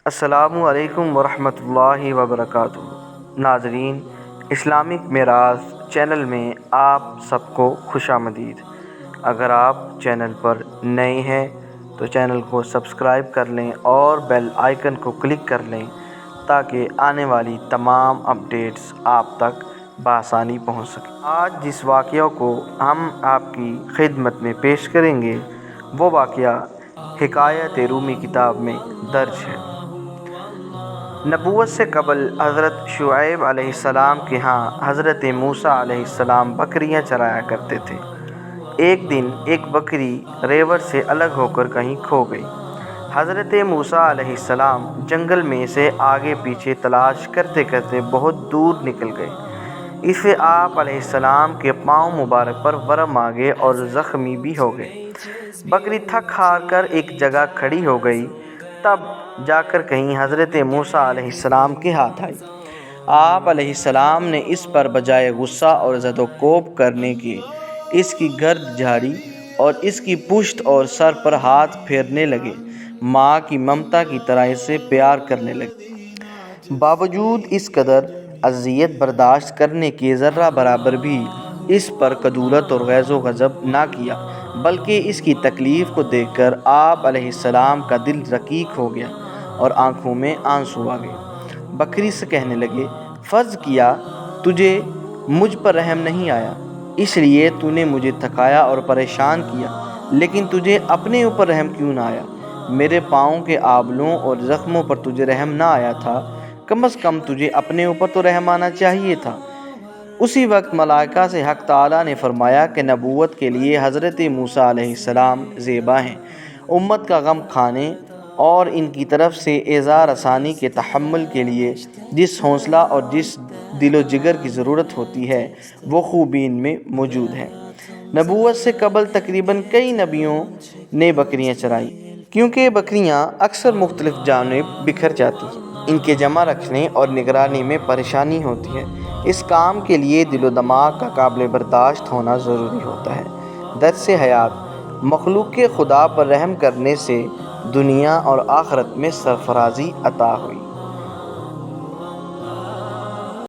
السلام علیکم ورحمۃ اللہ وبرکاتہ۔ ناظرین، اسلامک معراج چینل میں آپ سب کو خوش آمدید۔ اگر آپ چینل پر نئے ہیں تو چینل کو سبسکرائب کر لیں اور بیل آئیکن کو کلک کر لیں تاکہ آنے والی تمام اپڈیٹس آپ تک بآسانی پہنچ سکیں۔ آج جس واقعہ کو ہم آپ کی خدمت میں پیش کریں گے وہ واقعہ حکایت رومی کتاب میں درج ہے۔ نبوت سے قبل حضرت شعیب علیہ السلام کے ہاں حضرت موسیٰ علیہ السلام بکریاں چرایا کرتے تھے۔ ایک دن ایک بکری ریوڑ سے الگ ہو کر کہیں کھو گئی۔ حضرت موسیٰ علیہ السلام جنگل میں سے آگے پیچھے تلاش کرتے کرتے بہت دور نکل گئے۔ اس سے آپ علیہ السلام کے پاؤں مبارک پر ورم آ گئے اور زخمی بھی ہو گئے۔ بکری تھک ہار کر ایک جگہ کھڑی ہو گئی، تب جا کر کہیں حضرت موسیٰ علیہ السلام کے ہاتھ آئی۔ آپ علیہ السلام نے اس پر بجائے غصہ اور زد و کوب کرنے کے اس کی گرد جھاڑی اور اس کی پشت اور سر پر ہاتھ پھیرنے لگے، ماں کی ممتا کی طرح اسے پیار کرنے لگے۔ باوجود اس قدر اذیت برداشت کرنے کے ذرہ برابر بھی اس پر کدورت اور غیظ و غضب نہ کیا، بلکہ اس کی تکلیف کو دیکھ کر آپ علیہ السلام کا دل رقیق ہو گیا اور آنکھوں میں آنسو آ گئے۔ بکری سے کہنے لگے، فرض کیا تجھے مجھ پر رحم نہیں آیا، اس لیے تو نے مجھے تھکایا اور پریشان کیا، لیکن تجھے اپنے اوپر رحم کیوں نہ آیا؟ میرے پاؤں کے آبلوں اور زخموں پر تجھے رحم نہ آیا تھا، کم از کم تجھے اپنے اوپر تو رحم آنا چاہیے تھا۔ اسی وقت ملائکہ سے حق تعالیٰ نے فرمایا کہ نبوت کے لیے حضرت موسیٰ علیہ السلام زیبا ہیں، امت کا غم کھانے اور ان کی طرف سے ایذا رسانی کے تحمل کے لیے جس حوصلہ اور جس دل و جگر کی ضرورت ہوتی ہے وہ خوبی ان میں موجود ہے۔ نبوت سے قبل تقریباً کئی نبیوں نے بکریاں چرائیں، کیونکہ بکریاں اکثر مختلف جانب بکھر جاتی ہیں، ان کے جمع رکھنے اور نگرانی میں پریشانی ہوتی ہے۔ اس کام کے لیے دل و دماغ کا قابل برداشت ہونا ضروری ہوتا ہے۔ درس حیات: مخلوق خدا پر رحم کرنے سے دنیا اور آخرت میں سرفرازی عطا ہوئی۔